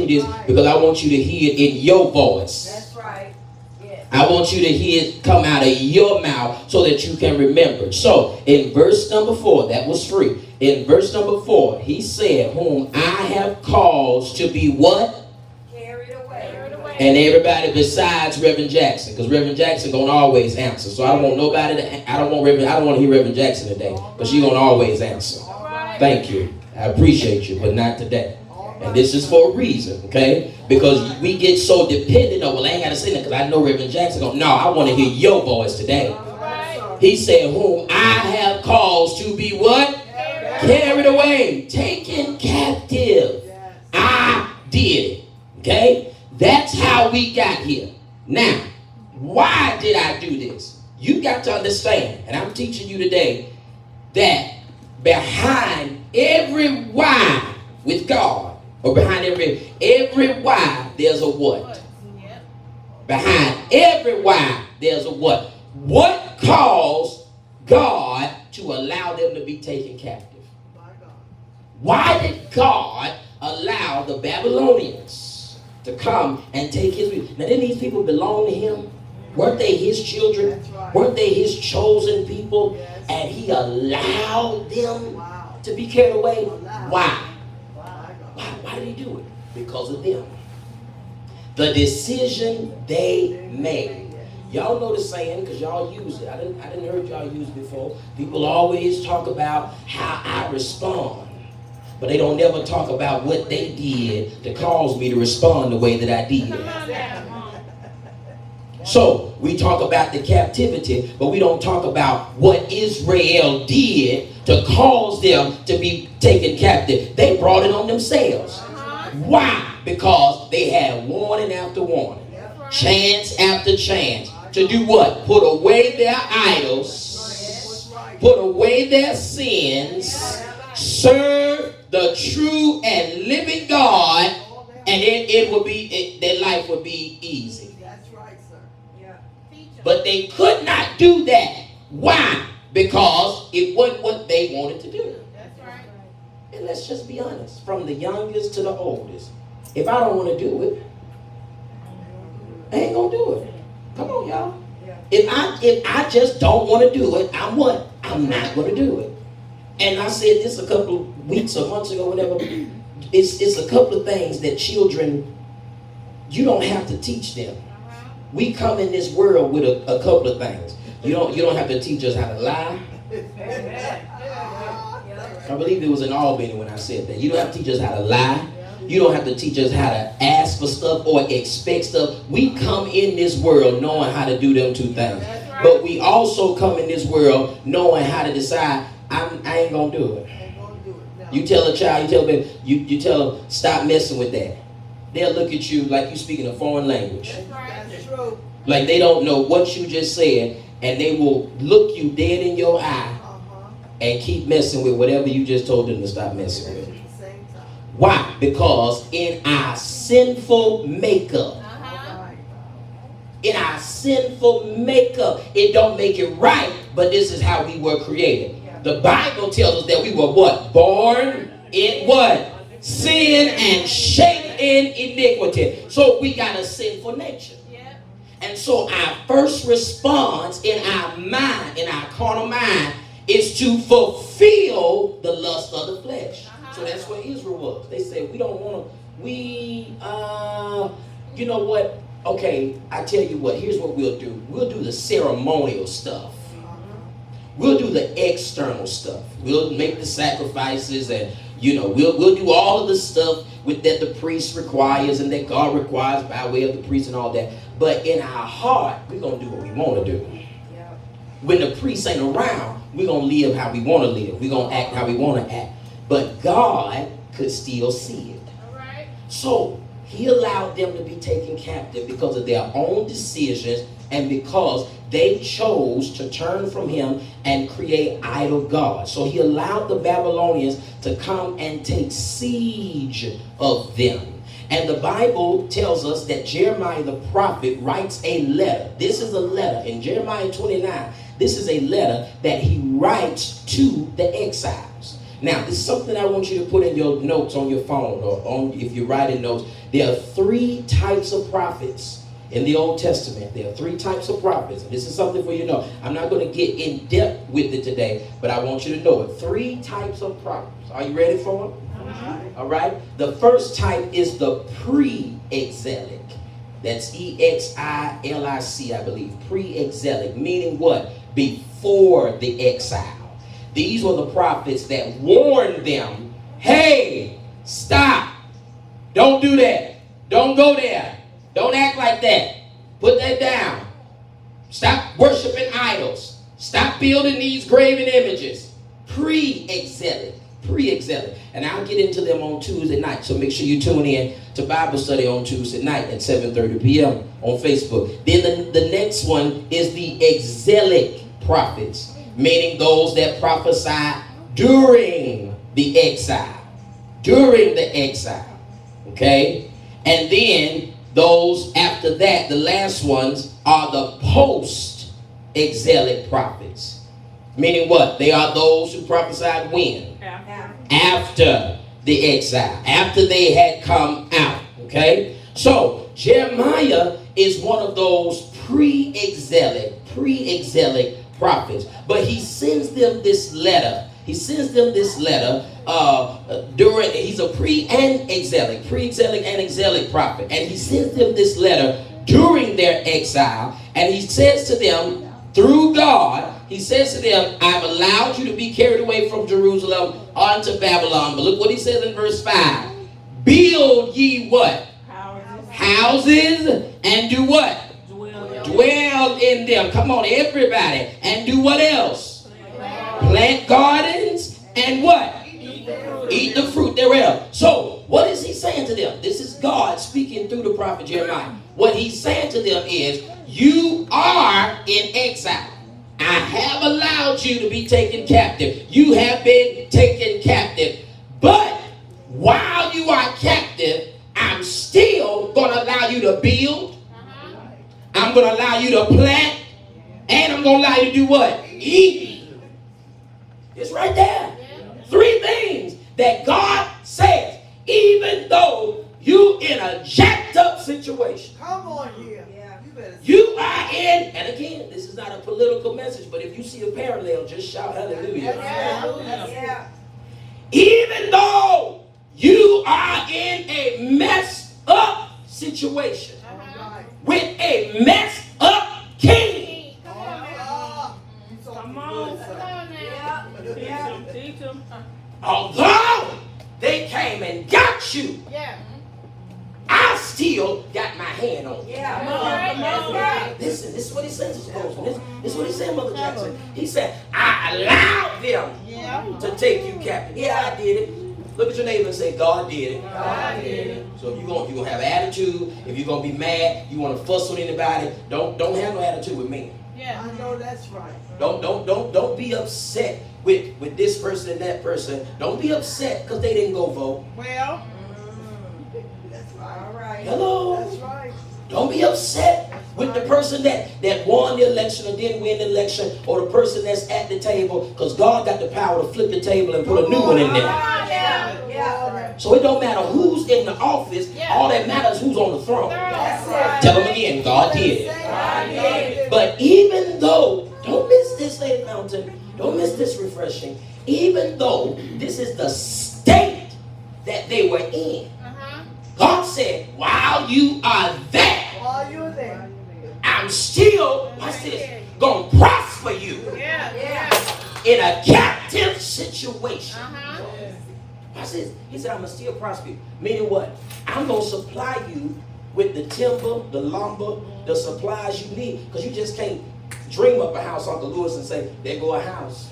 telling you this because I want you to hear it in your voice. That's right. Yeah. I want you to hear it come out of your mouth so that you can remember. So in verse number 4, that was free. In verse number 4, he said, whom I have caused to be what? Carried away. And everybody besides Reverend Jackson, because Reverend Jackson gonna always answer. So I don't want nobody to. I don't want to hear Reverend Jackson today, because she's gonna always answer. Thank you. I appreciate you, but not today. And this is for a reason, okay? Because we get so dependent on, well, I ain't gotta say that because I know Reverend Jackson gonna. No, I want to hear your voice today. He said, whom I have caused to be what? Carried away, taken captive. I did it. Okay? That's how we got here. Now, why did I do this? You got to understand, and I'm teaching you today, that behind every why with God, or behind every why, there's a what. Behind every why, there's a what. What caused God to allow them to be taken captive? Why did God allow the Babylonians to come and take his people? Now, didn't these people belong to him? Weren't they his children? Weren't they his chosen people? And he allowed them to be carried away? Why? Why did he do it? Because of them. The decision they made. Y'all know the saying, because y'all use it. I didn't heard y'all use it before. People always talk about how I respond, but they don't never talk about what they did to cause me to respond the way that I did. So we talk about the captivity, but we don't talk about what Israel did to cause them to be taken captive. They brought it on themselves. Why? Because they had warning after warning, chance after chance to do what? Put away their idols, put away their sins, serve the true and living God, and it would be, their life would be easy. That's right, sir. Yeah. But they could not do that. Why? Because it wasn't what they wanted to do. That's right. And let's just be honest, from the youngest to the oldest, if I don't want to do it, I ain't gonna do it. Come on, y'all. Yeah. If I just don't want to do it, I'm what? I'm not gonna do it. And I said this a couple of weeks or months ago, whatever. It's a couple of things that children, you don't have to teach them. We come in this world with a couple of things. You don't have to teach us how to lie. I believe it was in Albany when I said that. You don't have to teach us how to lie. You don't have to teach us how to ask for stuff or expect stuff. We come in this world knowing how to do them two things. But we also come in this world knowing how to decide, I ain't gonna do it. You tell a child, you tell them, stop messing with that. They'll look at you like you speaking a foreign language. Like they don't know what you just said, and they will look you dead in your eye and keep messing with whatever you just told them to stop messing with. Why? Because in our sinful makeup, it don't make it right, but this is how we were created. The Bible tells us that we were what? Born in what? Sin and shaped in iniquity. So we got a sinful nature. And so our first response in our mind, in our carnal mind, is to fulfill the lust of the flesh. So that's where Israel was. They said, we don't want to, you know what? Okay, I tell you what, here's what we'll do. We'll do the ceremonial stuff. We'll do the external stuff. We'll make the sacrifices, and we'll do all of the stuff that the priest requires and that God requires by way of the priest and all that. But in our heart, we're going to do what we want to do. When the priest ain't around, we're going to live how we want to live. We're going to act how we want to act. But God could still see it. So he allowed them to be taken captive because of their own decisions and because they chose to turn from him and create idol gods. So he allowed the Babylonians to come and take siege of them. And the Bible tells us that Jeremiah the prophet writes a letter. This is a letter in Jeremiah 29. This is a letter that he writes to the exiles. Now, this is something I want you to put in your notes on your phone, or if you're writing notes, There are three types of prophets in the Old Testament. There are three types of prophets. And this is something for you to know. I'm not going to get in depth with it today, but I want you to know it. Three types of prophets. Are you ready for them? All right. The first type is the pre-exilic. That's Exilic, I believe. Pre-exilic, meaning what? Before the exile. These were the prophets that warned them, hey, stop. Don't do that. Don't go there. Don't act like that. Put that down. Stop worshiping idols. Stop building these graven images. Pre-exilic. Pre-exilic. And I'll get into them on Tuesday night. So make sure you tune in to Bible study on Tuesday night at 7:30 p.m. on Facebook. Then the next one is the exilic prophets, meaning those that prophesy during the exile. During the exile. Okay? And then those after that, the last ones, are the post-exilic prophets. Meaning what? They are those who prophesied when? After the exile. After they had come out. Okay? So, Jeremiah is one of those pre-exilic prophets. But he sends them this letter. He's a pre-exilic and exilic prophet. And he sends them this letter during their exile. And he says to them, through God, he says to them, I've allowed you to be carried away from Jerusalem unto Babylon. But look what he says in verse 5. Build ye what? Houses and do what? Dwell in them. Come on, everybody. And do what else? Plant gardens and what? Eat the fruit thereof. So, what is he saying to them? This is God speaking through the prophet Jeremiah. What he's saying to them is, you are in exile. I have allowed you to be taken captive. You have been taken captive. But while you are captive, I'm still going to allow you to build. I'm going to allow you to plant. And I'm going to allow you to do what? Eat. It's right there. Three things that God says, even though you in a jacked up situation. Come on here. You are in, and again, this is not a political message, but if you see a parallel, just shout hallelujah. Yeah. Even though you are in a messed up situation with a messed up king. Come on. Teach them. Although they came and got you, I still got my hand on you. Listen, this is what he says. This is what he said, Mother Jackson. He said, I allowed them to take you captive. Yeah, I did it. Look at your neighbor and say, God did it. God did it. So if you're gonna have attitude, if you're gonna be mad, you want to fuss with anybody, don't have no attitude with me. I know that's right. Don't be upset with this person and that person. Don't be upset because they didn't go vote. Well, that's right. All right. Hello. That's right. Don't be upset with the person that won the election or didn't win the election, or the person that's at the table, because God got the power to flip the table and put a new one in there. Yeah. So it don't matter who's in the office. All that matters is who's on the throne. That's right. Tell them again, God did it. God did it. But even though, don't miss this, Lady Mountain. Don't miss this refreshing. Even though this is the state that they were in, God said, while you are there, While you're there. I'm still, watch this, going to prosper you in a captive situation. Watch this. He said, I'm going to still prosper you. Meaning what? I'm going to supply you with the timber, the lumber, the supplies you need. Because you just can't dream up a house, Uncle Lewis, and say, there go a house.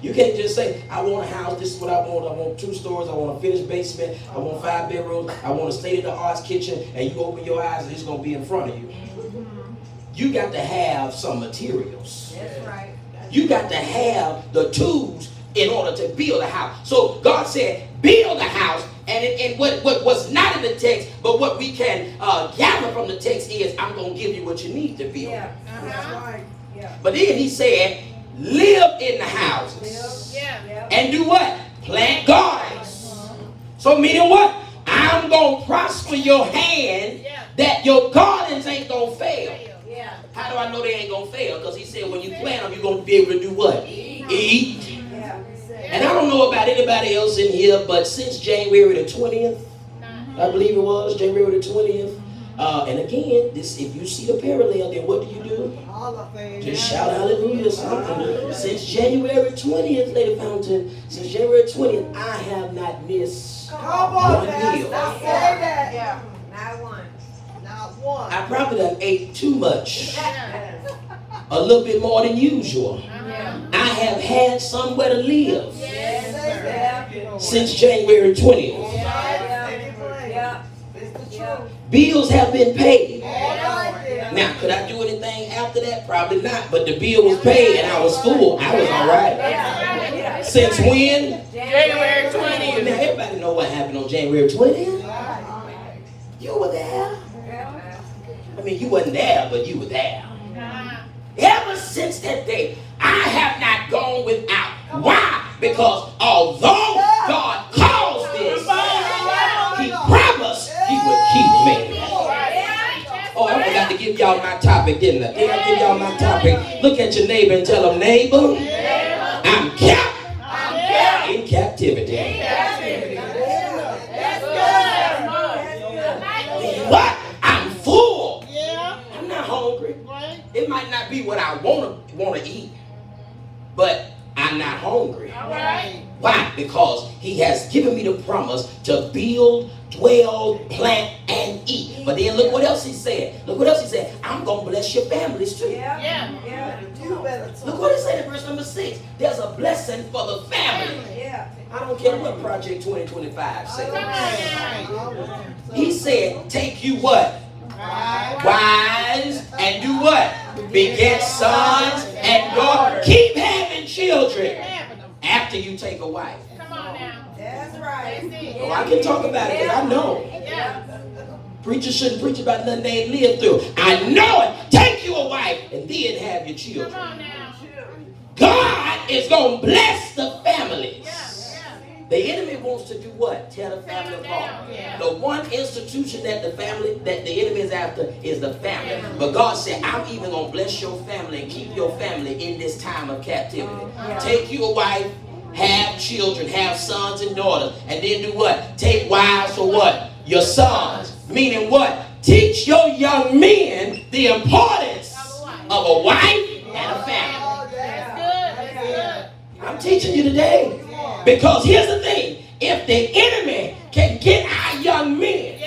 You can't just say, I want a house, this is what I want. I want 2 stories, I want a finished basement, I want 5 bedrooms, I want a state-of-the-art kitchen, and you open your eyes and it's going to be in front of you. You got to have some materials. That's right. You got to have the tools in order to build a house. So God said, build a house. And what was not in the text, but what we can gather from the text is, I'm going to give you what you need to build. That's right. But then he said, live in the houses. And do what? Plant gardens. So meaning what? I'm going to prosper your hand that your gardens ain't going to fail. How do I know they ain't going to fail? Because he said when you plant them, you're going to be able to do what? Eat. And I don't know about anybody else in here, but since January the 20th, I believe it was January the 20th. And again, this if you see the parallel, then what do? Just shout hallelujah or something. Since January 20th, Lady Fountain, since January 20th, I have not missed one meal. Not one. I probably done ate too much. A little bit more than usual. I have had somewhere to live since January 20th. Bills have been paid. Now, could I do anything after that? Probably not. But the bill was paid and I was full. I was all right. Since when? January 20th. Now, everybody know what happened on January 20th. You were there. I mean, you wasn't there, but you were there. Ever since that day, I have not gone without. Why? Because although God caused this, He promised He would keep me. Oh, I forgot to give y'all my topic, didn't I? Did I give y'all my topic? Look at your neighbor and tell him, neighbor, I'm kept in captivity. What? I'm full. I'm not hungry. It might not be what I want to eat, but I'm not hungry. Why? Because He has given me the promise to build, dwell, plant, and eat. But then look what else He said. Look what else He said. I'm going to bless your families too. Look what He said in verse number 6. There's a blessing for the family. I don't care what Project 2025 says. He said, take you what? Wives, and do what? Beget sons and daughters. Keep having children after you take a wife. Come on now. That's right. Oh, I can talk about it because I know. Preachers shouldn't preach about nothing they ain't lived through. I know it. Take you a wife and then have your children. Come on now. God is going to bless the families. The enemy wants to do what? Tear the family apart. The one institution that the enemy is after is the family. But God said, I'm even going to bless your family and keep your family in this time of captivity. Take you a wife, have children, have sons and daughters, and then do what? Take wives for what? Your sons. Meaning what? Teach your young men the importance of a wife and a family. That's good. I'm teaching you today. Because here's the thing. If the enemy can get our young men,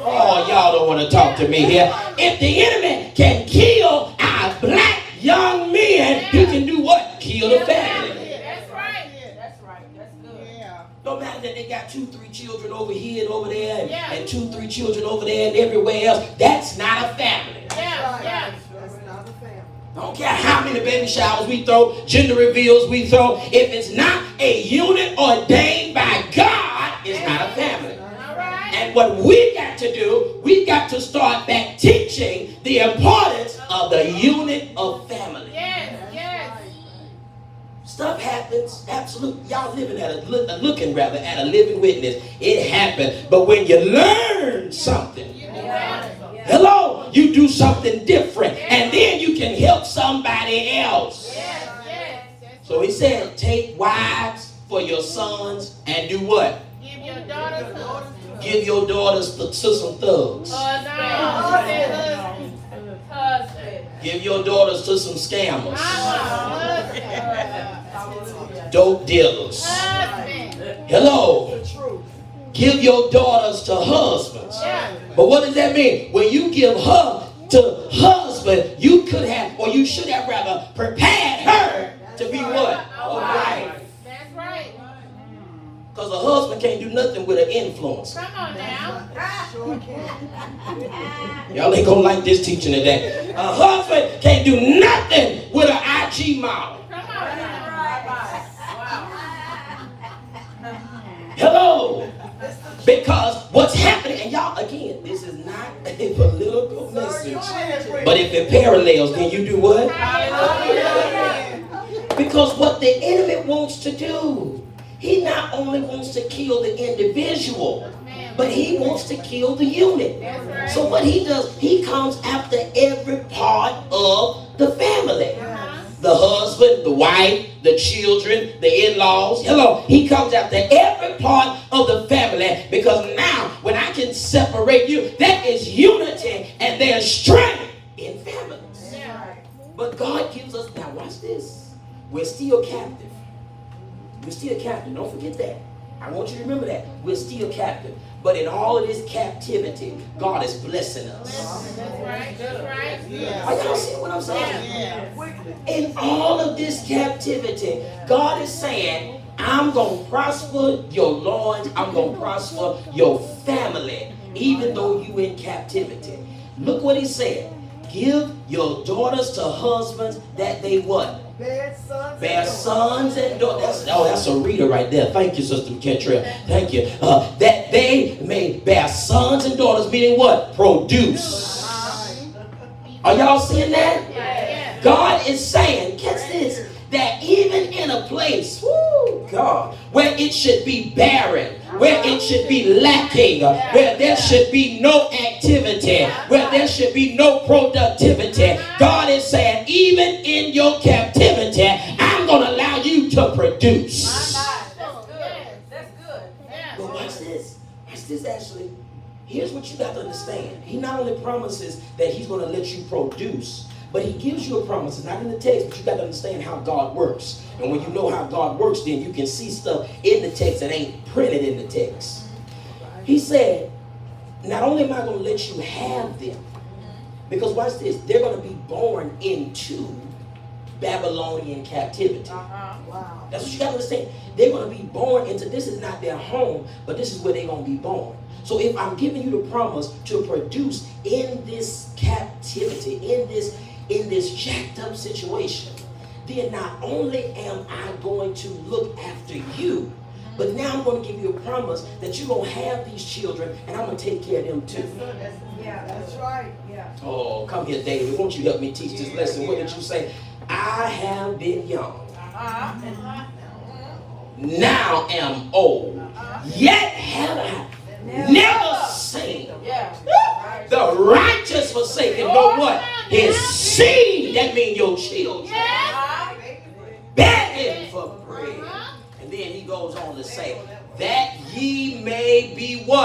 oh, y'all don't want to talk to me here. If the enemy can kill our black young men, he can do what? Kill the family. That's right. That's right. That's good. No matter that they got 2-3 children over here and over there, and 2-3 children over there and everywhere else, that's not a family. I don't care how many baby showers we throw, gender reveals we throw. If it's not a unit ordained by God, it's not a family. And what we got to do, we got to start back teaching the importance of the unit of family. Stuff happens, absolutely. Y'all living at looking at a living witness. It happened. But when you learn something, hello, you do something different. And then you can help somebody else. So he said, take wives for your sons and do what? Give your daughters to some thugs. Give your daughters to some scammers. Dope dealers. Hello. Give your daughters to husbands. But what does that mean? When you give her to husband, you could have, or you should have rather, prepared her to be what? A wife. That's right. Because a husband can't do nothing with an influence. Come on now. Y'all ain't gonna like this teaching today. A husband can't do nothing with an IG model. Come on now. Hello. Because what's happening, and y'all, again, this is not a political message. But if it parallels, then you do what? Because what the enemy wants to do He not only wants to kill the individual, but he wants to kill the unit. So what he does, he comes after every part of the family. The husband, the wife, the children, the in-laws. Hello, he comes after every part of the family, because now when I can separate you, there is unity and there's strength in families. But God gives us, now watch this, we're still captive. We're still captive. Don't forget that. I want you to remember that. We're still captive. But in all of this captivity, God is blessing us. That's right. That's right. Are y'all seeing what I'm saying? In all of this captivity, God is saying, I'm going to prosper your loins. I'm going to prosper your family, even though you in captivity. Look what he said. Give your daughters to husbands that they what? Bear sons and daughters. That's a reader right there. Thank you, Sister Kentrell. Thank you. That they may bear sons and daughters, meaning what? Produce. Are y'all seeing that? God is saying, catch this, that even in a place, God, where it should be barren, where it should be lacking, where there should be no activity, where there should be no productivity, God is saying, even in your captivity, I'm going to allow you to produce. That's good. That's good. But watch this. Watch this, Ashley. Here's what you got to understand. He not only promises that he's going to let you produce, but he gives you a promise. It's not in the text, but you got to understand how God works. And when you know how God works, then you can see stuff in the text that ain't printed in the text. He said, not only am I going to let you have them, because watch this, they're going to be born into Babylonian captivity. Wow. That's what you got to understand. They're going to be born into, this is not their home, but this is where they're going to be born. So if I'm giving you the promise to produce in this captivity, in this jacked up situation, then not only am I going to look after you, but now I'm going to give you a promise that you're going to have these children and I'm going to take care of them too. Yeah, that's right. Yeah. Oh, come here, David. Won't you help me teach this lesson? What did you say? I have been young. Now am old. Yet have I never seen the righteous forsaken. Know what? His seed, that means your children, begging for bread. And then he goes on to say, that ye may be what?